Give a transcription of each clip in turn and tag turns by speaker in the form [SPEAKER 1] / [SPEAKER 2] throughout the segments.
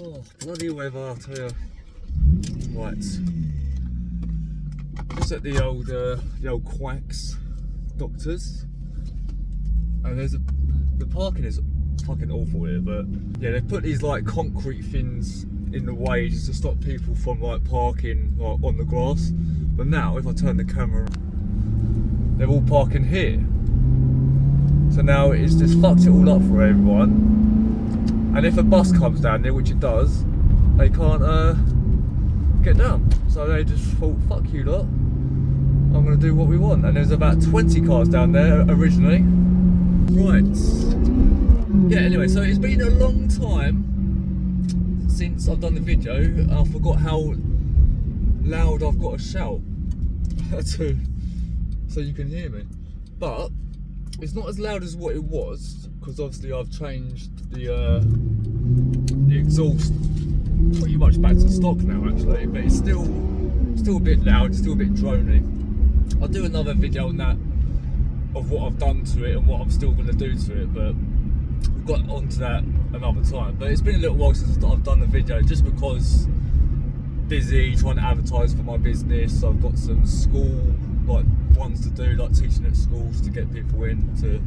[SPEAKER 1] Oh, bloody weather, I tell you. Right. Just at the old Quacks Doctors. And the parking is fucking awful here, but yeah, they've put these like concrete things in the way just to stop people from like parking like on the grass. But now, if I turn the camera, they're all parking here. So now it's just fucked it all up for everyone. And if a bus comes down there, which it does, they can't get down. So they just thought, fuck you lot, I'm going to do what we want. And there's about 20 cars down there originally. Right. Yeah, anyway, so it's been a long time since I've done the video. I forgot how loud I've got to shout so you can hear me. But it's not as loud as what it was, because obviously I've changed the exhaust pretty much back to stock now actually, but it's still a bit loud, still a bit drony. I'll do another video on that, of what I've done to it and what I'm still going to do to it, but we've got onto that another time. But it's been a little while since I've done the video, just because busy trying to advertise for my business. I've got some school like ones to do, like teaching at schools to get people in to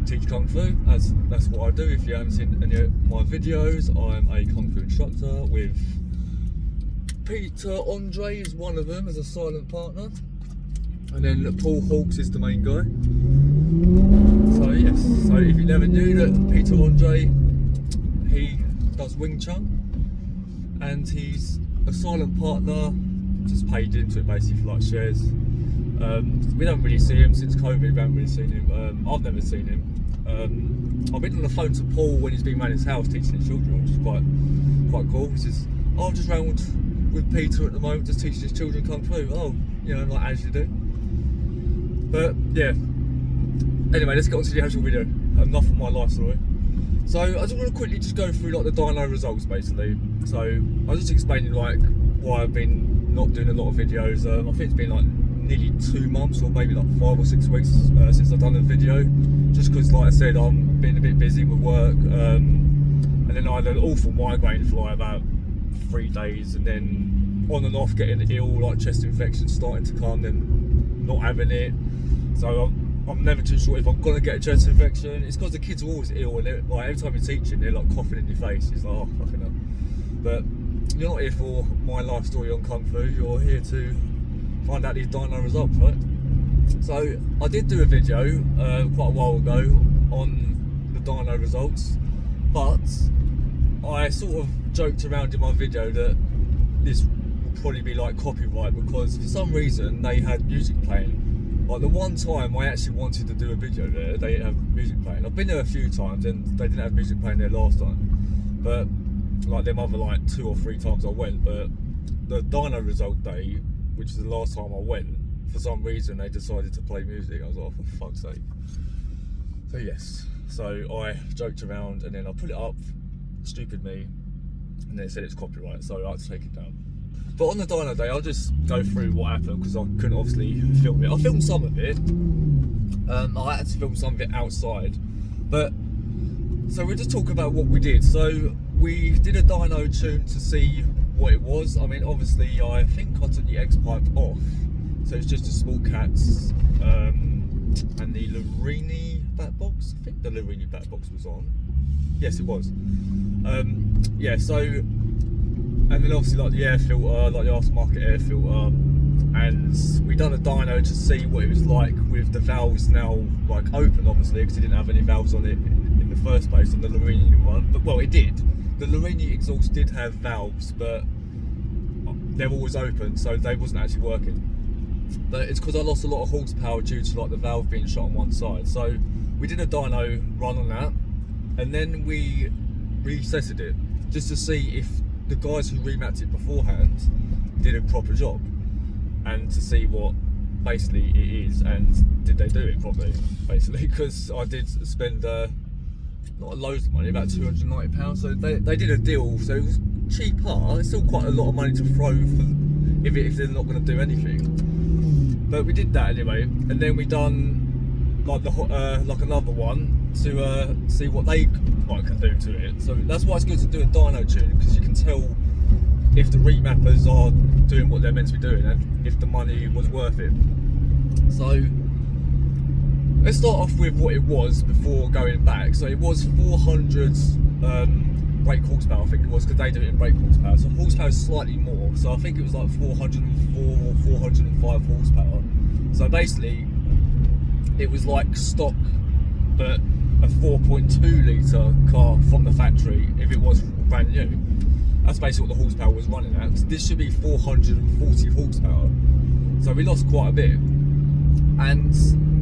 [SPEAKER 1] teach Kung Fu, as that's what I do. If you haven't seen any of my videos, I'm a Kung Fu instructor with Peter is one of them as a silent partner, and then Paul Hawks is the main guy. So yes, so if you never knew that Peter he does Wing Chun, and he's a silent partner, just paid into it basically for like shares. We don't really see him since COVID. We haven't really seen him. I've never seen him. I've been on the phone to Paul when he's been around his house teaching his children, which is quite cool. He says, "Oh, I'm just round with Peter at the moment, just teaching his children Kung Fu." Oh, you know, like as you do. But yeah. Anyway, let's get on to the actual video. Enough of my life story. So I just want to quickly just go through like the dyno results basically. So I'll just explain like why I've been not doing a lot of videos. I think it's been like nearly 2 months or maybe like 5 or 6 weeks since I've done a video, just because like I said, I'm been a bit busy with work, and then I had an awful migraine for like about 3 days, and then on and off getting ill, like chest infections starting to come, then not having it. So I'm never too sure if I'm gonna get a chest infection. It's because the kids are always ill, and like every time you're teaching, they're like coughing in your face. It's like, oh fucking hell. But you're not here for my life story on Kung Fu. You're here to find out these dyno results, right? So I did do a video quite a while ago on the dyno results, but I sort of joked around in my video that this will probably be like copyright, because for some reason they had music playing. Like the one time I actually wanted to do a video there, they didn't have music playing. I've been there a few times and they didn't have music playing there last time, but like them other like 2 or 3 times I went. But the dyno result day, which is the last time I went, for some reason they decided to play music. I was like, oh, for fuck's sake. So yes, so I joked around and then I put it up, stupid me, and they said it's copyright, so I had to take it down. But on the dyno day, I'll just go through what happened, because I couldn't obviously film it. I filmed some of it. I had to film some of it outside. But so we'll just talk about what we did. So we did a dyno tune to see what it was. I mean, obviously, I think I took the X pipe off, so it's just a small cats and the Larini back box. I think the Larini back box was on. Yes, it was. Yeah. So, and then obviously like the air filter, like the aftermarket air filter, and we done a dyno to see what it was like with the valves now like open, obviously, because it didn't have any valves on it in the first place on the Larini one. But well, it did. The Larini exhaust did have valves, but they're always open, so they wasn't actually working. But it's because I lost a lot of horsepower due to like the valve being shot on one side. So we did a dyno run on that, and then we resetted it just to see if the guys who remapped it beforehand did a proper job, and to see what basically it is, and did they do it properly, basically, because I did spend not loads of money, about £290. So they did a deal, so it was cheaper. It's still quite a lot of money to throw for if they're not going to do anything. But we did that anyway, and then we done like like another one to see what they can do to it. So that's why it's good to do a dyno tuning, because you can tell if the remappers are doing what they're meant to be doing and if the money was worth it. So let's start off with what it was before going back. So it was 400 brake horsepower, I think it was, because they do it in brake horsepower. So horsepower is slightly more. So I think it was like 404 or 405 horsepower. So basically, it was like stock, but a 4.2 litre car from the factory if it was brand new. That's basically what the horsepower was running at. So this should be 440 horsepower. So we lost quite a bit. And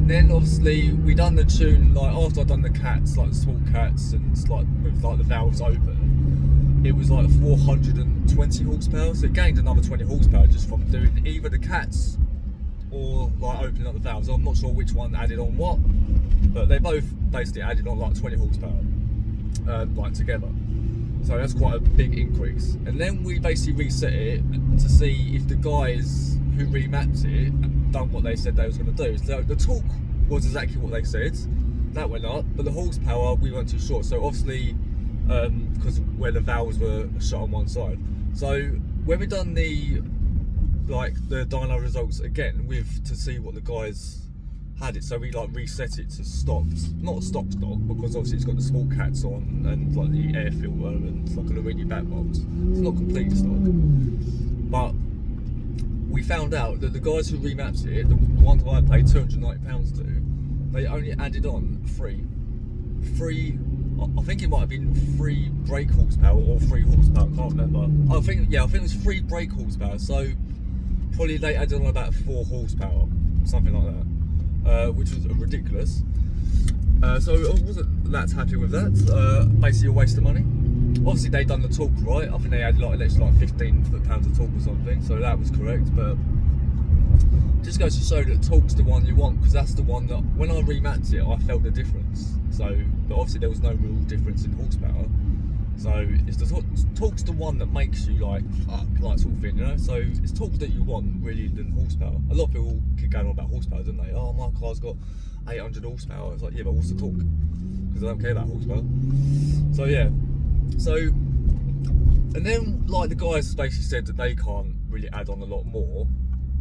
[SPEAKER 1] then obviously we done the tune, like after I'd done the cats, like the small cats, and like with like the valves open, it was like 420 horsepower. So it gained another 20 horsepower just from doing either the cats or like opening up the valves. I'm not sure which one added on what, but they both basically added on like 20 horsepower, like together. So that's quite a big increase. And then we basically reset it to see if the guys who remapped it done what they said they was going to do. So the torque was exactly what they said, that went up, but the horsepower we weren't too sure. So obviously, because where the valves were shut on one side. So when we done the dyno results again to see what the guys had it, so we like reset it to stock, not stock, because obviously it's got the small cats on and like the air filter and like a Larini back box. It's not complete stock, but we found out that the guys who remapped it, the ones I paid £290 to, they only added on three. I think it might have been 3 brake horsepower or 3 horsepower. I can't remember. I think it was 3 brake horsepower. So probably they added on about 4 horsepower, something like that, which was ridiculous. So I wasn't that happy with that. Basically a waste of money. Obviously they done the torque right. I think they had like an extra like 15 foot-pounds of torque or something, so that was correct. But just goes to show that torque's the one you want, because that's the one that when I remapped it I felt the difference. So, but obviously there was no real difference in horsepower. So it's the torque's the one that makes you like fuck, like sort of thing, you know. So it's torque that you want really than horsepower. A lot of people keep going on about horsepower, don't they? Oh, my car's got 800 horsepower. It's like, yeah, but what's the torque? Because I don't care about horsepower. So yeah. So, and then like the guys basically said that they can't really add on a lot more.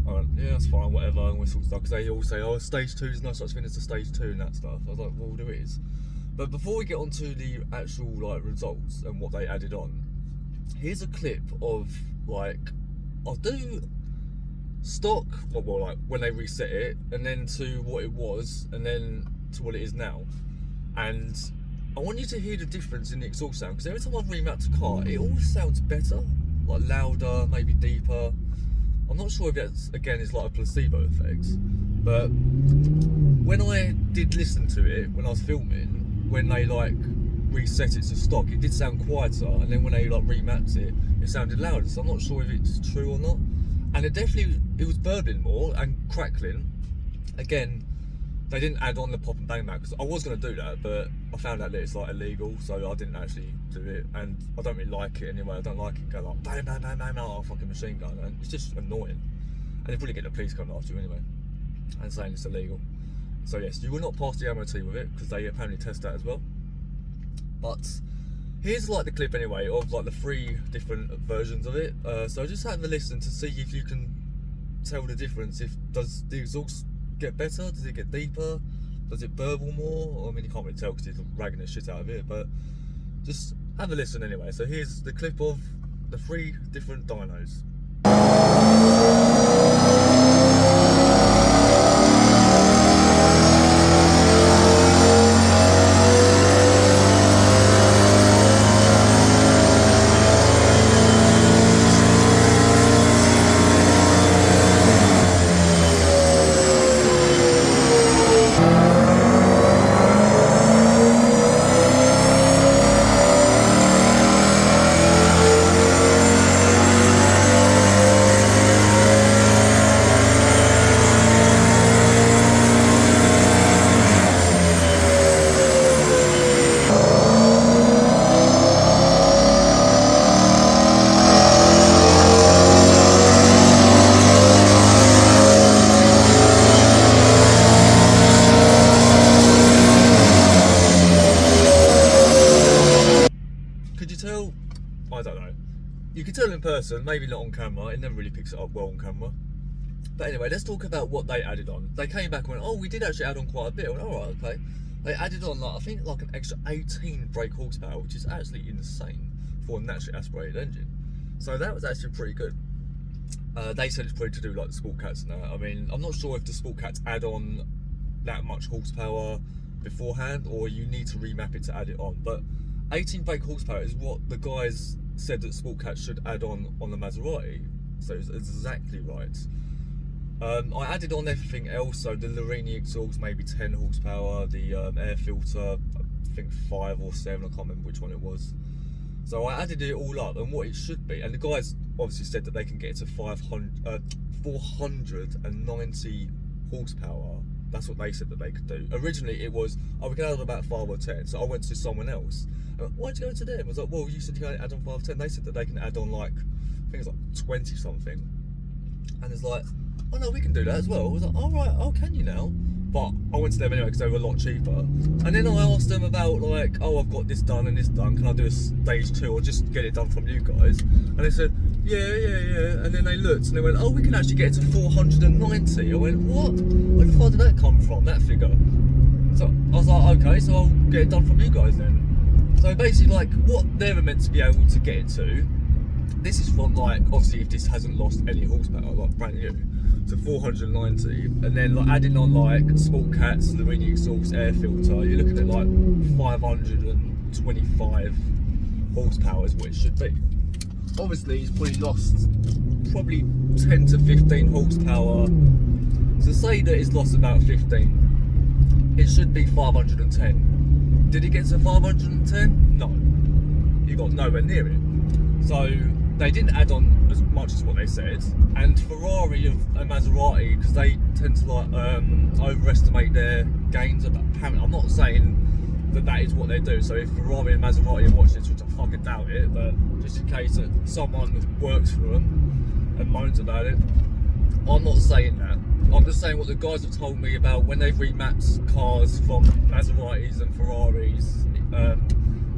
[SPEAKER 1] I went, yeah, that's fine, whatever, and we sort of stuff, because they all say, oh, stage 2 is no such thing as a stage 2 and that stuff. I was like, well, there is. But before we get on to the actual like results and what they added on, here's a clip of like, I'll do stock, well like when they reset it, and then to what it was, and then to what it is now. And I want you to hear the difference in the exhaust sound, because every time I've remapped a car, it always sounds better, like louder, maybe deeper. I'm not sure if that's, again, is like a placebo effect, but when I did listen to it, when I was filming, when they like reset it to stock, it did sound quieter, and then when they like remapped it, it sounded louder. So I'm not sure if it's true or not. And it was burbling more and crackling. Again, they didn't add on the pop and bang mat, because I was going to do that, but I found out that it's like illegal, so I didn't actually do it, and I don't really like it anyway. I don't like it going like bang bang bang bang, like a fucking machine gun, and it's just annoying. And you probably get the police coming after you anyway and saying it's illegal. So yes, you will not pass the MOT with it, because they apparently test that as well. But here's like the clip anyway of like the 3 different versions of it. So just have a listen to see if you can tell the difference. Does the exhaust get better? Does it get deeper? Does it burble more? I mean, you can't really tell because he's ragging the shit out of it, but just have a listen anyway. So here's the clip of the 3 different dynos. I don't know. You can tell in person, maybe not on camera. It never really picks it up well on camera. But anyway, let's talk about what they added on. They came back and went, oh, we did actually add on quite a bit. I went, all right, okay. They added on, like, I think, like an extra 18 brake horsepower, which is actually insane for a naturally aspirated engine. So that was actually pretty good. They said it's probably to do like the Sport Cats now. I mean, I'm not sure if the Sport Cats add on that much horsepower beforehand, or you need to remap it to add it on. But 18 brake horsepower is what the guys said that Sport Cats should add on the Maserati. So it's exactly right. I added on everything else, so the Larini exhaust maybe 10 horsepower, the air filter I think 5 or 7, I can't remember which one it was. So I added it all up and what it should be, and the guys obviously said that they can get it to 490 horsepower. That's what they said that they could do. Originally it was, oh, we can add on about 5 or 10, so I went to someone else. Why'd you go to them? I was like, well, you said you can add on 5 or 10. They said that they can add on like, I think it's like 20 something. And it's like, oh no, we can do that as well. I was like, oh right, oh can you now? But I went to them anyway because they were a lot cheaper. And then I asked them about like, oh, I've got this done and this done. Can I do a stage 2 or just get it done from you guys? And they said, yeah. And then they looked and they went, oh, we can actually get it to 490. I went, what? Where the fuck did that come from, that figure? So I was like, okay, so I'll get it done from you guys then. So basically, like, what they're meant to be able to get it to, this is from like, obviously if this hasn't lost any horsepower, like brand new, to 490, and then like adding on like Sport Cats, Larini exhaust, air filter, you're looking at like 525 horsepower is what it should be. Obviously it's probably lost 10 to 15 horsepower, so say that it's lost about 15, it should be 510. Did it get to 510? No, you got nowhere near it. So they didn't add on as much as what they said, and Ferrari and Maserati, because they tend to like overestimate their gains. Apparently, I'm not saying that is what they do. So if Ferrari and Maserati are watching this, which I fucking doubt it, but just in case that someone works for them and moans about it, I'm not saying that. I'm just saying what the guys have told me about when they've remapped cars from Maseratis and Ferraris.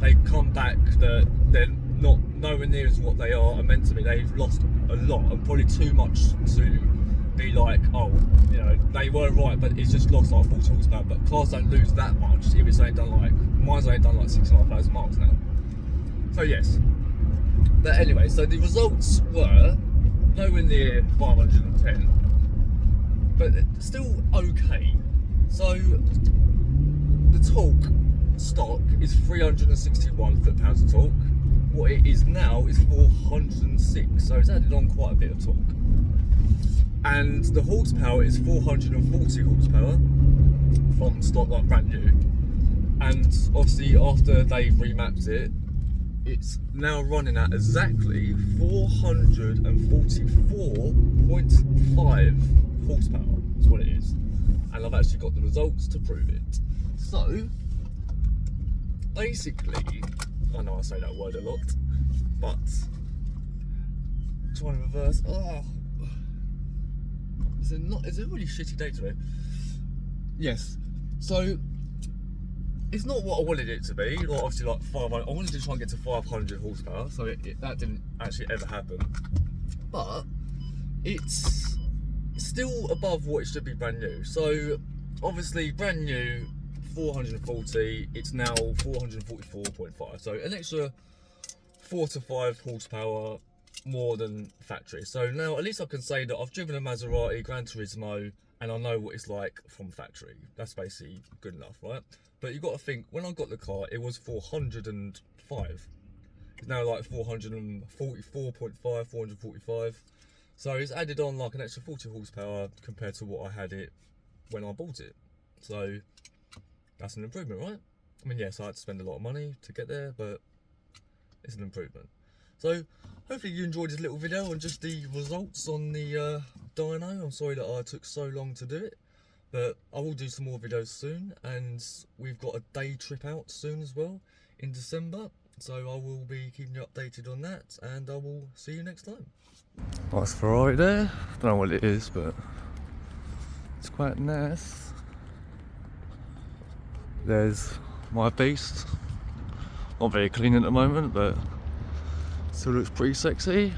[SPEAKER 1] They come back that they're not nowhere near as what they are meant to be. They've lost a lot, and probably too much to be like, oh, you know, they were right, but it's just lost like 40 horsepower. But cars don't lose that much if it's only done like, mine's only done like 6,500 miles now. So yes, but anyway, so the results were nowhere near 510, but still okay. So the torque stock is 361 foot-pounds of torque. What it is now is 406, so it's added on quite a bit of torque. And the horsepower is 440 horsepower from stock, like brand new. And obviously after they've remapped it, it's now running at exactly 444.5 horsepower is what it is. And I've actually got the results to prove it. So basically, I know I say that word a lot, but trying to reverse. Oh, it's a really shitty day today. Yes, so it's not what I wanted it to be. Like obviously, like 500. I wanted to try and get to 500 horsepower, so that didn't actually ever happen. But it's still above what it should be brand new. So obviously, brand new. 440, it's now 444.5, so an extra 4 to 5 horsepower more than factory. So now at least I can say that I've driven a Maserati GranTurismo and I know what it's like from factory. That's basically good enough, right? But you've got to think, when I got the car it was 405, it's now like 444.5, 445, so it's added on like an extra 40 horsepower compared to what I had it when I bought it. So that's an improvement, right? I mean, yes, I had to spend a lot of money to get there, but it's an improvement. So hopefully you enjoyed this little video and just the results on the dyno. I'm sorry that I took so long to do it, but I will do some more videos soon, and we've got a day trip out soon as well in December, so I will be keeping you updated on that, and I will see you next time. Nice Ferrari there. Don't know what it is, but it's quite nice. There's my beast. Not very clean at the moment, but Still looks pretty sexy.